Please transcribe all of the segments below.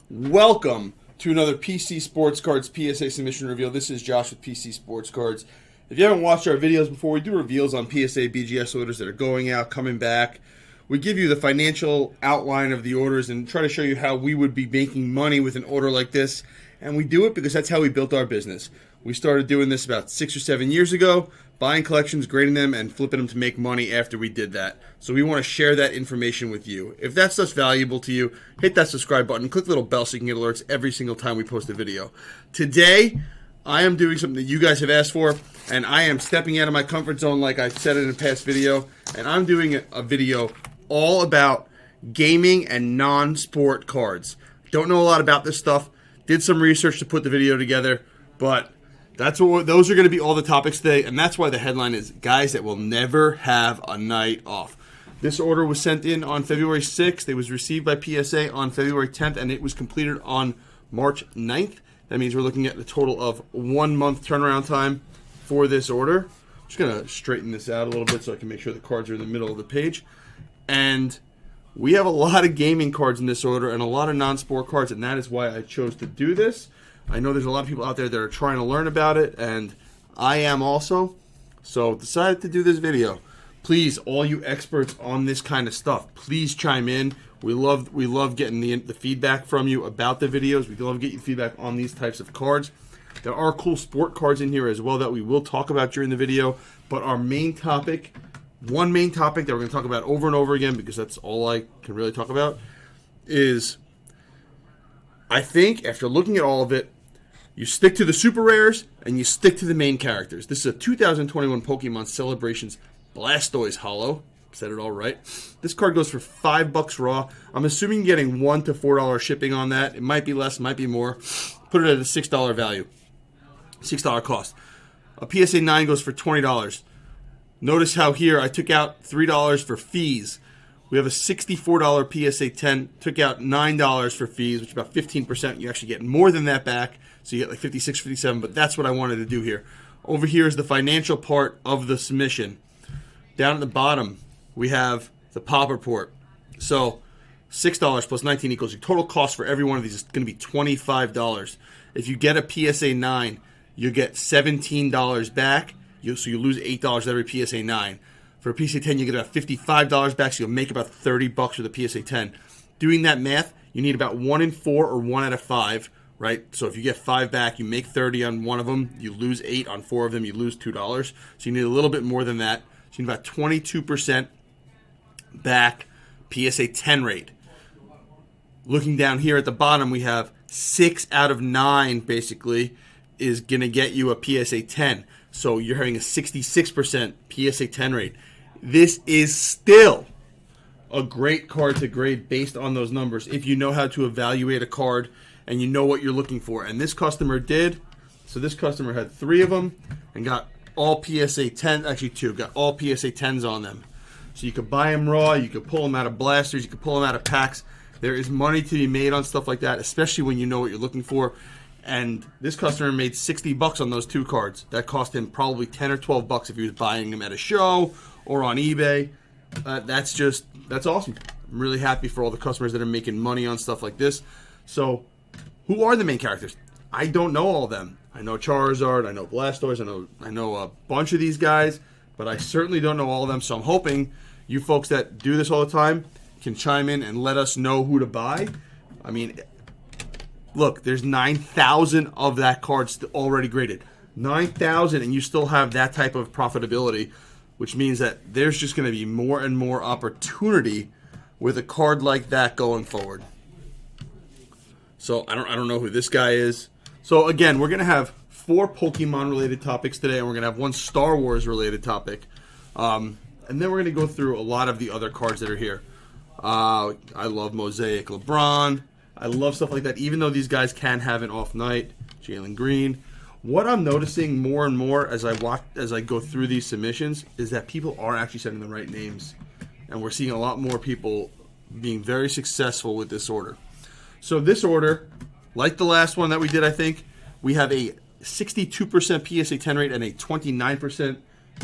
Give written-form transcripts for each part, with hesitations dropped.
Welcome to another PC Sports Cards PSA Submission Reveal. This is Josh with PC Sports Cards. If you haven't watched our videos before, we do reveals on PSA BGS orders that are going out, coming back. We give you the financial outline of the orders and try to show you how we would be making money with an order like this. And we do it because that's how we built our business. We started doing this about 6 or 7 years ago, buying collections, grading them, and flipping them to make money after we did that. So we want to share that information with you. If that's just valuable to you, hit that subscribe button, click the little bell so you can get alerts every single time we post a video. Today, I am doing something that you guys have asked for, and I am stepping out of my comfort zone like I said in a past video, and I'm doing a video all about gaming and non-sport cards. Don't know a lot about this stuff. Did some research to put the video together, but those are going to be all the topics today, and that's why the headline is guys that will never have a night off. This order was sent in on February 6th. It was received by PSA on February 10th, and it was completed on March 9th. That means we're looking at a total of 1 month turnaround time for this order. I'm just going to straighten this out a little bit so I can make sure the cards are in the middle of the page. And we have a lot of gaming cards in this order and a lot of non-sport cards, and that is why I chose to do this. I know there's a lot of people out there that are trying to learn about it, and I am also. So decided to do this video. Please, all you experts on this kind of stuff, please chime in. We love getting the feedback from you about the videos. We love getting feedback on these types of cards. There are cool sport cards in here as well that we will talk about during the video. But our main topic, one main topic that we're going to talk about over and over again, because that's all I can really talk about, is I think after looking at all of it, you stick to the super rares, and you stick to the main characters. This is a 2021 Pokemon Celebrations Blastoise Holo. Said it all right. This card goes for $5 raw. I'm assuming you're getting $1 to $4 shipping on that. It might be less, might be more. Put it at a $6 value. $6 cost. A PSA 9 goes for $20. Notice how here I took out $3 for fees. We have a $64 PSA 10. Took out $9 for fees, which is about 15%. You actually get more than that back. So you get like 56, 57, but that's what I wanted to do here. Over here is the financial part of the submission. Down at the bottom, we have the pop report. So $6 plus 19 equals your total cost for every one of these is going to be $25. If you get a PSA 9, you get $17 back. So you lose $8 with every PSA 9. For a PSA 10, you get about $55 back, so you'll make about $30 with a PSA 10. Doing that math, you need about 1 in 4 or 1 out of 5. Right, so if you get 5 back, you make 30 on one of them. You lose 8 on 4 of them. You lose $2. So you need a little bit more than that. So you need about 22% back PSA 10 rate. Looking down here at the bottom, we have 6 out of 9 basically is going to get you a PSA 10. So you're having a 66% PSA 10 rate. This is still a great card to grade based on those numbers if you know how to evaluate a card and you know what you're looking for. And this customer did. So this customer had 3 of them and got all PSA 10, actually 2, got all PSA 10s on them. So you could buy them raw, you could pull them out of blasters, you could pull them out of packs. There is money to be made on stuff like that, especially when you know what you're looking for. And this customer made $60 on those 2 cards. That cost him probably $10 or $12 if he was buying them at a show or on eBay. That's awesome. I'm really happy for all the customers that are making money on stuff like this. So who are the main characters? I don't know all of them. I know Charizard, I know Blastoise, I know a bunch of these guys, but I certainly don't know all of them. So I'm hoping you folks that do this all the time can chime in and let us know who to buy. I mean, look, there's 9,000 of that card already graded. 9,000, and you still have that type of profitability, which means that there's just going to be more and more opportunity with a card like that going forward. So I don't know who this guy is. So again, we're going to have 4 Pokemon-related topics today, and we're going to have 1 Star Wars-related topic. And then we're going to go through a lot of the other cards that are here. I love Mosaic LeBron. I love stuff like that, even though these guys can have an off night. Jalen Green. What I'm noticing more and more as I go through these submissions is that people are actually sending the right names. And we're seeing a lot more people being very successful with this order. So this order, like the last one that we did, I think, we have a 62% PSA 10 rate and a 29%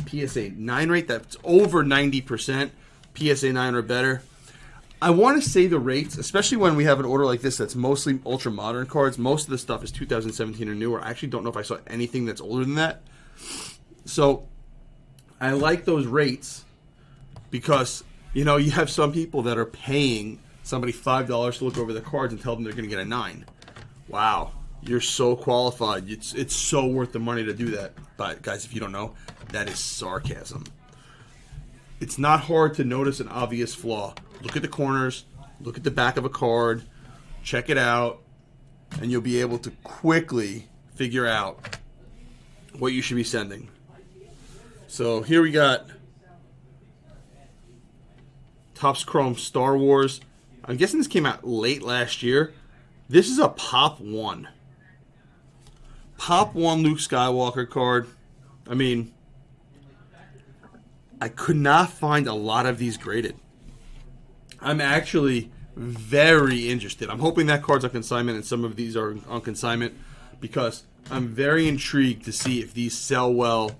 PSA 9 rate. That's over 90% PSA 9 or better. I want to say the rates, especially when we have an order like this that's mostly ultra modern cards. Most of the stuff is 2017 or newer. I actually don't know if I saw anything that's older than that. So I like those rates because, you know, you have some people that are paying somebody $5 to look over their cards and tell them they're going to get a 9. Wow, you're so qualified. It's so worth the money to do that. But guys, if you don't know, that is sarcasm. It's not hard to notice an obvious flaw. Look at the corners, look at the back of a card, check it out, and you'll be able to quickly figure out what you should be sending. So here we got Topps Chrome Star Wars. I'm guessing this came out late last year. This is a Pop 1. Pop 1 Luke Skywalker card. I mean, I could not find a lot of these graded. I'm actually very interested. I'm hoping that card's on consignment and some of these are on consignment because I'm very intrigued to see if these sell well.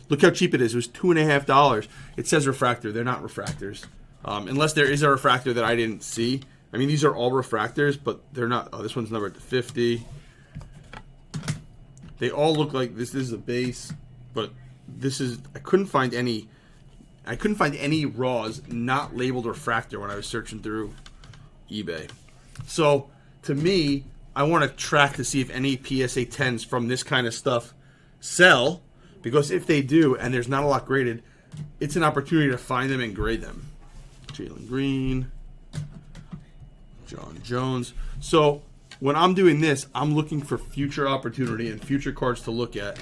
Look how cheap it is. It was $2.50. It says refractor. They're not refractors. Unless there is a refractor that I didn't see. I mean, these are all refractors, but they're not. Oh, this one's numbered to 50. They all look like this is a base, but this is. I couldn't find any raws not labeled refractor when I was searching through eBay. So to me, I want to track to see if any PSA 10s from this kind of stuff sell, because if they do and there's not a lot graded, it's an opportunity to find them and grade them. Jalen Green, John Jones. So when I'm doing this, I'm looking for future opportunity and future cards to look at.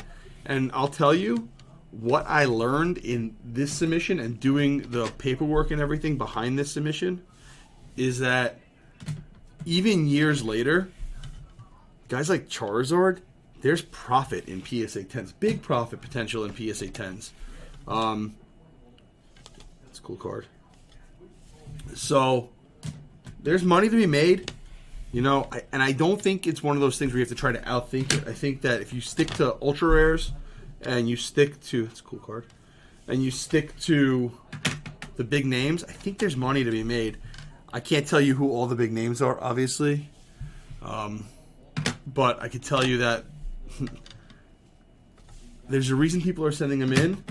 And I'll tell you, what I learned in this submission and doing the paperwork and everything behind this submission is that even years later, guys like Charizard, there's profit in PSA 10s. Big profit potential in PSA 10s. That's a cool card. So there's money to be made, you know, and I don't think it's one of those things where you have to try to outthink it. I think that if you stick to ultra rares and you stick to, it's a cool card, and you stick to the big names, I think there's money to be made. I can't tell you who all the big names are, obviously, but I can tell you that there's a reason people are sending them in.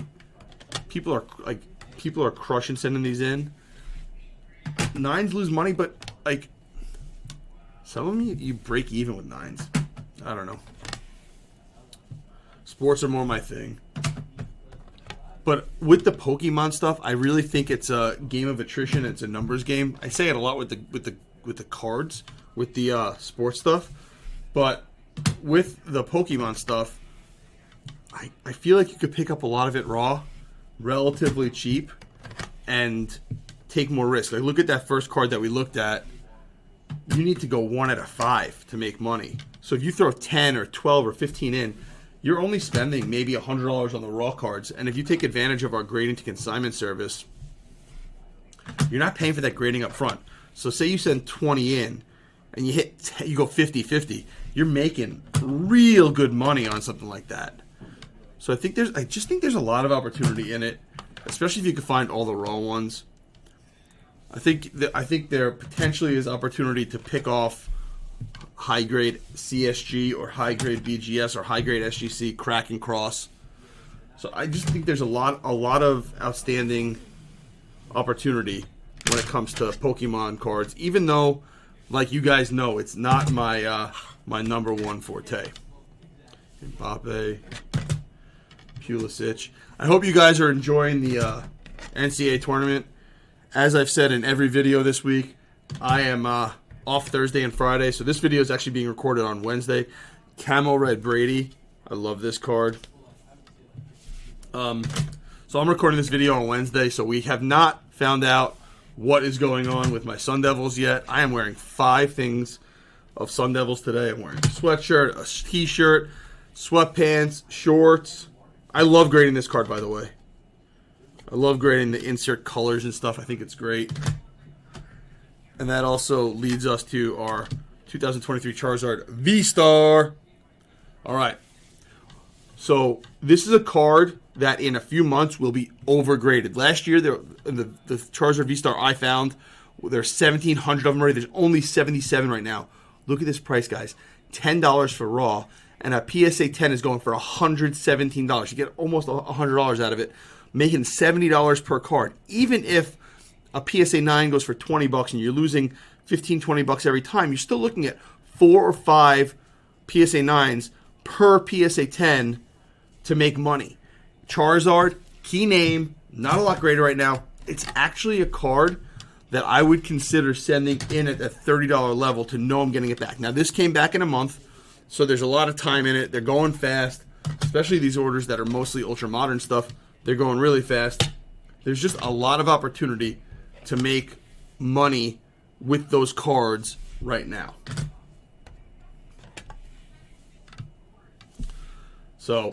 People are crushing sending these in. 9s lose money, but like some of them you break even with 9s. I don't know. Sports are more my thing. But with the Pokemon stuff, I really think it's a game of attrition. It's a numbers game. I say it a lot with the cards, with the sports stuff. But with the Pokemon stuff, I feel like you could pick up a lot of it raw, relatively cheap, and take more risk. Like, look at that first card that we looked at. You need to go 1 out of 5 to make money. So if you throw 10 or 12 or 15 in, you're only spending maybe $100 on the raw cards. And if you take advantage of our grading to consignment service, you're not paying for that grading up front. So say you send 20 in and you go 50-50. You're making real good money on something like that. So I just think there's a lot of opportunity in it, especially if you can find all the raw ones. I think there potentially is opportunity to pick off high grade CSG or high grade BGS or high grade SGC, crack and cross. So I just think there's a lot of outstanding opportunity when it comes to Pokemon cards, even though, like you guys know, it's not my my number one forte. Mbappe, Pulisic. I hope you guys are enjoying the NCAA tournament. As I've said in every video this week, I am off Thursday and Friday, so this video is actually being recorded on Wednesday. Camo Red Brady. I love this card. So I'm recording this video on Wednesday, so we have not found out what is going on with my Sun Devils yet. I am wearing 5 things of Sun Devils today. I'm wearing a sweatshirt, a t-shirt, sweatpants, shorts. I love grading this card, by the way. I love grading the insert colors and stuff. I think it's great. And that also leads us to our 2023 Charizard V-Star. All right. So this is a card that in a few months will be overgraded. Last year, the Charizard V-Star I found There's 1,700 of them already. There's only 77 right now. Look at this price, guys. $10 for raw, and a PSA 10 is going for $117. You get almost $100 out of it, making $70 per card. Even if a PSA 9 goes for $20 and you're losing $15-20 every time, you're still looking at 4 or 5 PSA 9s per PSA 10 to make money. Charizard, key name, not a lot greater right now. It's actually a card that I would consider sending in at a $30 level to know I'm getting it back. Now, this came back in a month, so there's a lot of time in it. They're going fast, especially these orders that are mostly ultra-modern stuff. They're going really fast. There's just a lot of opportunity to make money with those cards right now. So,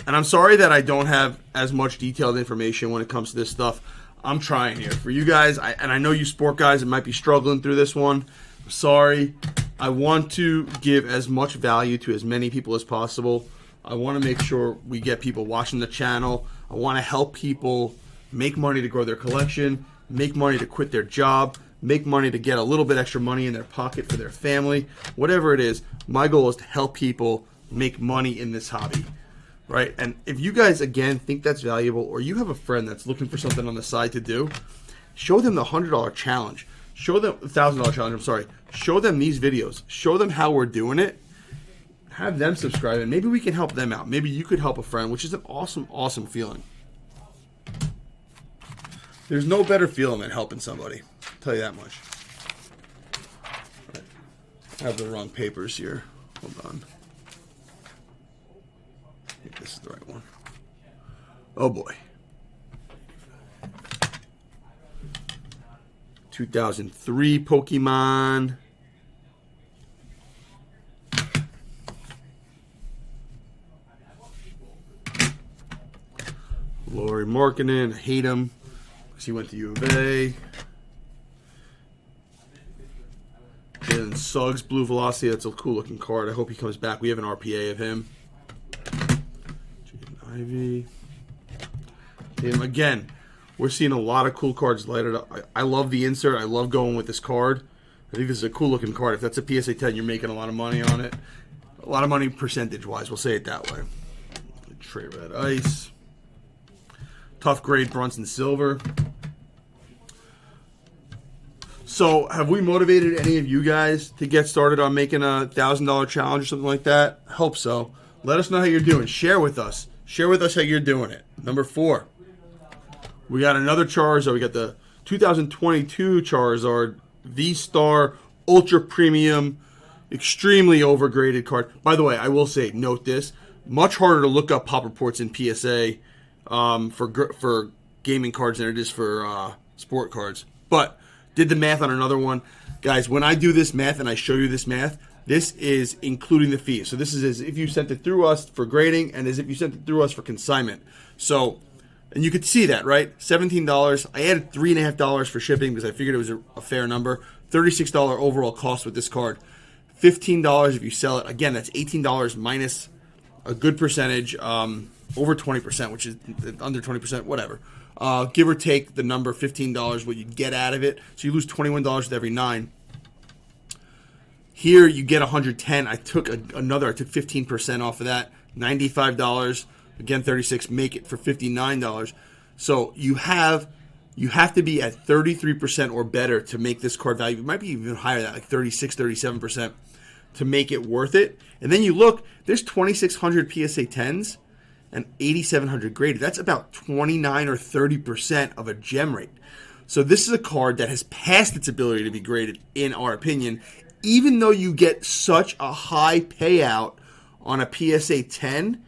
and I'm sorry that I don't have as much detailed information when it comes to this stuff. I'm trying here. For you guys, and I know you sport guys that might be struggling through this one. I'm sorry. I want to give as much value to as many people as possible. I want to make sure we get people watching the channel. I want to help people make money to grow their collection, make money to quit their job, make money to get a little bit extra money in their pocket for their family. Whatever it is, my goal is to help people make money in this hobby. Right? And if you guys, again, think that's valuable, or you have a friend that's looking for something on the side to do, show them the $100 challenge. Show them the $1,000 challenge, Show them these videos. Show them how we're doing it. Have them subscribe, and maybe we can help them out. Maybe you could help a friend, which is an awesome, awesome feeling. There's no better feeling than helping somebody. I'll tell you that much. Right. I have the wrong papers here. Hold on. I think this is the right one. Oh boy. 2003 Pokemon. Laurie Markkinen. I hate him because he went to U of A. Jalen Suggs, Blue Velocity. That's a cool looking card. I hope he comes back. We have an RPA of him. Ivy. Again, we're seeing a lot of cool cards lighted up. I love the insert. I love going with this card. I think this is a cool looking card. If that's a PSA 10, you're making a lot of money on it. A lot of money percentage wise, we'll say it that way. Trey Red Ice. Tough grade Brunson Silver. So, have we motivated any of you guys to get started on making a $1,000 challenge or something like that? I hope so. Let us know how you're doing. Share with us. Share with us how you're doing it. Number 4. We got another Charizard. We got the 2022 Charizard V-Star Ultra Premium, extremely overgraded card. By the way, I will say, note this, much harder to look up pop reports in PSA for gaming cards than it is for sport cards. But did the math on another one. Guys, when I do this math and I show you this math, this is including the fee. So this is as if you sent it through us for grading and as if you sent it through us for consignment. So, and you could see that, right? $17. I added $3.50 for shipping because I figured it was a fair number. $36 overall cost with this card. $15 if you sell it. Again, that's $18 minus a good percentage, over 20%, which is under 20%, whatever. Give or take the number, $15, what you get out of it. So you lose $21 with every 9. Here you get 110. I took 15% off of that. $95. Again, 36. Make it for $59. So you have to be at 33% or better to make this card value. It might be even higher than that, like 36, 37% to make it worth it. And then you look, there's 2,600 PSA 10s and 8,700 graded. That's about 29 or 30% of a gem rate. So this is a card that has passed its ability to be graded, in our opinion, even though you get such a high payout on a PSA 10,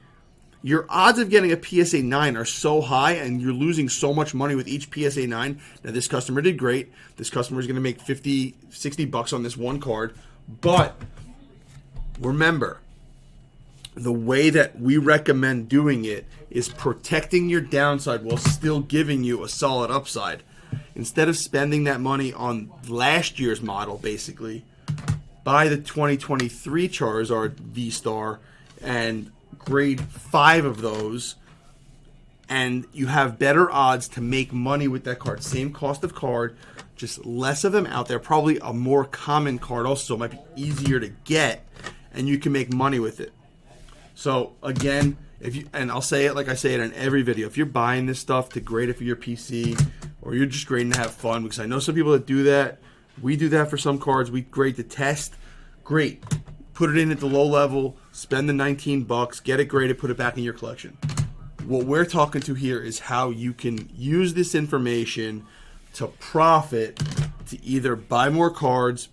your odds of getting a PSA 9 are so high and you're losing so much money with each PSA 9. Now, this customer did great. This customer is going to make $50, $60 on this one card. But remember, the way that we recommend doing it is protecting your downside while still giving you a solid upside. Instead of spending that money on last year's model, basically, buy the 2023 Charizard V-Star and grade 5 of those and you have better odds to make money with that card. Same cost of card, just less of them out there. Probably a more common card also. It might be easier to get, and you can make money with it. So again, and I'll say it like I say it in every video, if you're buying this stuff to grade it for your PC, or you're just grading to have fun, because I know some people that do that. We do that for some cards. We grade to test. Great. Put it in at the low level, spend the $19, get it graded, put it back in your collection. What we're talking to here is how you can use this information to profit, to either buy more cards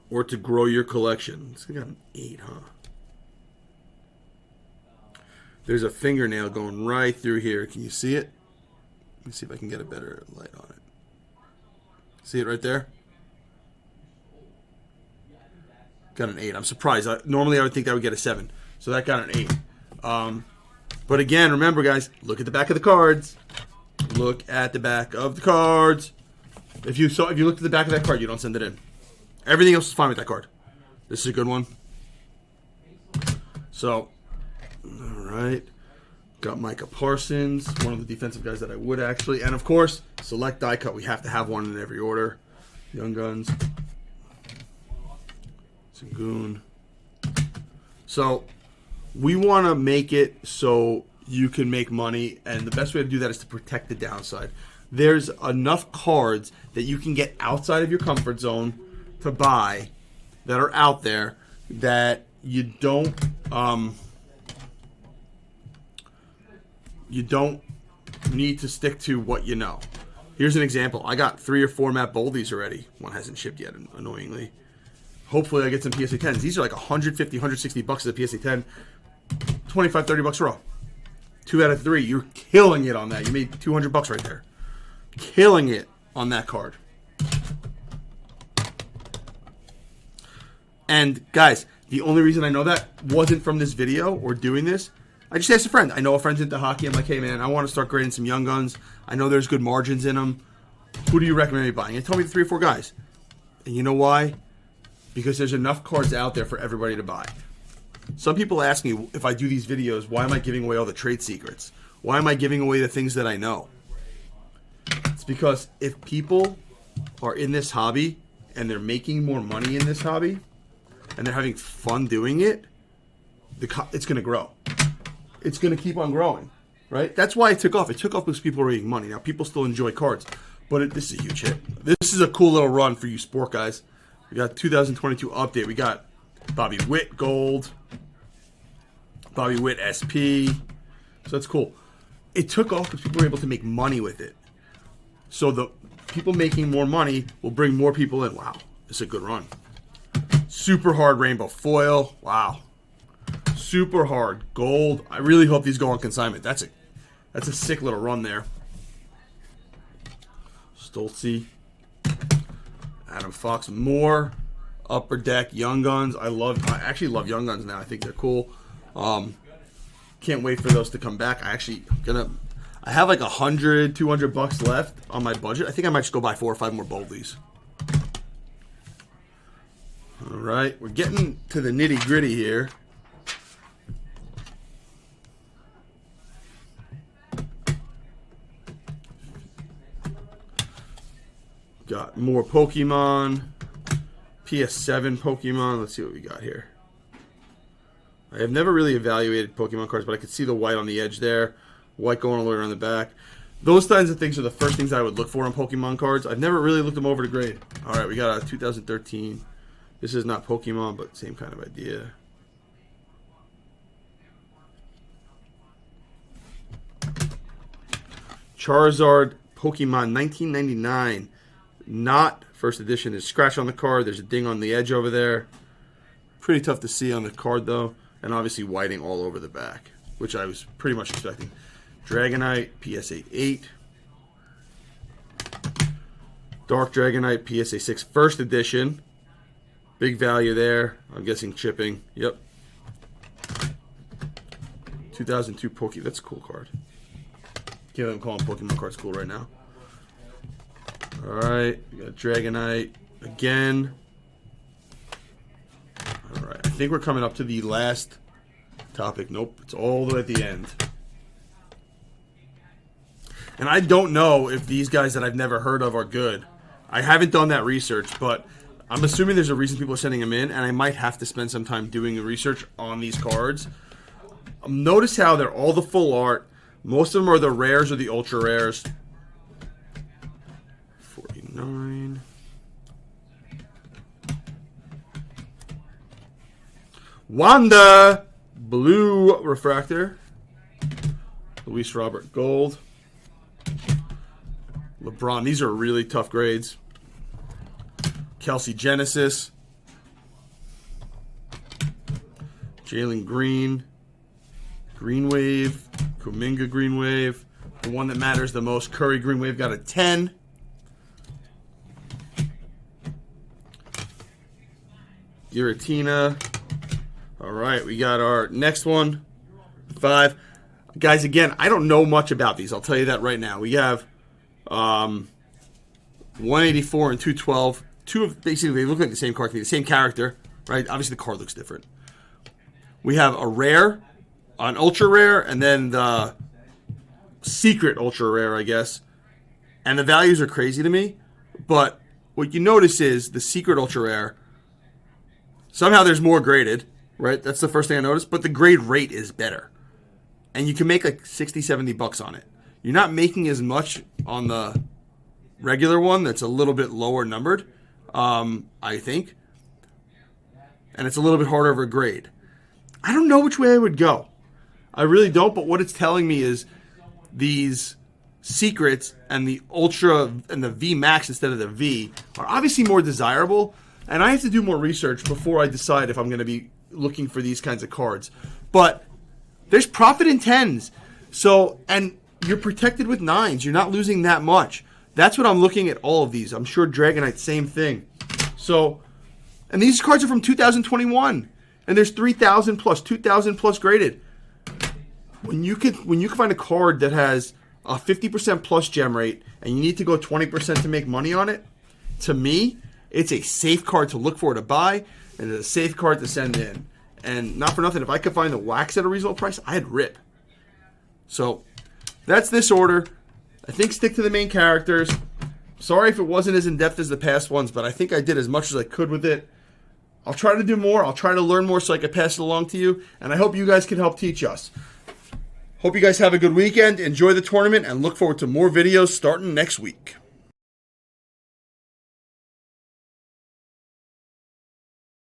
or to grow your collection. It's got an 8, huh? There's a fingernail going right through here. Can you see it? Let me see if I can get a better light on it. See it right there? Got an 8. I'm surprised. Normally I would think that would get a 7. So that got an 8. But again, remember guys, look at the back of the cards. Look at the back of the cards. If you looked at the back of that card, you don't send it in. Everything else is fine with that card. This is a good one. So, all right. Got Micah Parsons, one of the defensive guys that I would actually. And of course, select die cut. We have to have one in every order. Young Guns. Sangoon. So, we want to make it so you can make money, and the best way to do that is to protect the downside. There's enough cards that you can get outside of your comfort zone to buy that are out there that you don't need to stick to what you know. Here's an example. I got 3 or 4 Matt Boldies already. One hasn't shipped yet, annoyingly. Hopefully I get some PSA 10s. These are like $150, $160 as a PSA 10. $25, $30 raw. 2 out of 3. You're killing it on that. You made $200 right there. Killing it on that card. And guys, the only reason I know that wasn't from this video or doing this. I just asked a friend. I know a friend's into hockey. I'm like, hey man, I want to start grading some Young Guns. I know there's good margins in them. Who do you recommend me buying? And he told me 3 or 4 guys. And you know why? Because there's enough cards out there for everybody to buy. Some people ask me if I do these videos, why am I giving away all the trade secrets? Why am I giving away the things that I know? It's because if people are in this hobby and they're making more money in this hobby and they're having fun doing it, it's going to grow. It's going to keep on growing, right? That's why it took off. It took off because people are making money. Now, people still enjoy cards, but this is a huge hit. This is a cool little run for you sport guys. We got 2022 update. We got Bobby Witt Gold, Bobby Witt SP. So that's cool. It took off because people were able to make money with it. So the people making more money will bring more people in. Wow, this is a good run. Super hard rainbow foil. Wow. Super hard gold. I really hope these go on consignment. That's a sick little run there. Stoltze. Adam Fox. More Upper Deck Young Guns. I actually love Young Guns now. I think they're cool. Can't wait for those to come back. I have like $100, $200 left on my budget. I think I might just go buy 4 or 5 more Boldies. All right, we're getting to the nitty gritty here. Got more Pokemon. PS7 Pokemon. Let's see what we got here. I have never really evaluated Pokemon cards, but I could see the white on the edge there. White going all the way around the back. Those kinds of things are the first things I would look for on Pokemon cards. I've never really looked them over to grade. All right, we got a 2013. This is not Pokemon, but same kind of idea. Charizard Pokemon 1999. Not first edition. There's a scratch on the card. There's a ding on the edge over there. Pretty tough to see on the card, though. And obviously whiting all over the back, which I was pretty much expecting. Dragonite, PSA 8. Dark Dragonite, PSA 6, first edition. Big value there. I'm guessing chipping. Yep. 2002 Pokemon. That's a cool card. Can't even call them Pokemon cards cool right now. Alright. We got Dragonite again. Alright. I think we're coming up to the last topic. Nope. It's all the way at the end. And I don't know if these guys that I've never heard of are good. I haven't done that research, but I'm assuming there's a reason people are sending them in, and I might have to spend some time doing the research on these cards. Notice how they're all the full art. Most of them are the rares or the ultra rares. 49. Wanda! Blue refractor. Luis Robert Gold. LeBron. These are really tough grades. Kelsey Genesis. Jalen Green. Green Wave. Kuminga Green Wave. The one that matters the most, Curry Green Wave, got a 10. Giratina. All right, we got our next one. 5. Guys, again, I don't know much about these. I'll tell you that right now. We have 184 and 212. Two of basically they look like the same card, the same character, right? Obviously, the card looks different. We have a rare, an ultra rare, and then the secret ultra rare, I guess. And the values are crazy to me. But what you notice is the secret ultra rare, somehow there's more graded, right? That's the first thing I noticed. But the grade rate is better. And you can make like 60, 70 bucks on it. You're not making as much on the regular one that's a little bit lower numbered, I think. And it's a little bit harder of a grade. I don't know which way I would go. I really don't, but what it's telling me is these secrets and the Ultra and the V Max instead of the V are obviously more desirable, and I have to do more research before I decide if I'm going to be looking for these kinds of cards. But there's profit in 10s, so, and you're protected with 9s. You're not losing that much. That's what I'm looking at all of these. I'm sure Dragonite, same thing. So, and these cards are from 2021, and there's 3,000 plus, 2,000 plus graded. When you can find a card that has a 50% plus gem rate, and you need to go 20% to make money on it, to me, it's a safe card to look for to buy, and it's a safe card to send in. And not for nothing, if I could find the wax at a reasonable price, I'd rip. So, that's this order. I think stick to the main characters. Sorry if it wasn't as in-depth as the past ones, but I think I did as much as I could with it. I'll try to do more. I'll try to learn more so I can pass it along to you. And I hope you guys can help teach us. Hope you guys have a good weekend. Enjoy the tournament and look forward to more videos starting next week.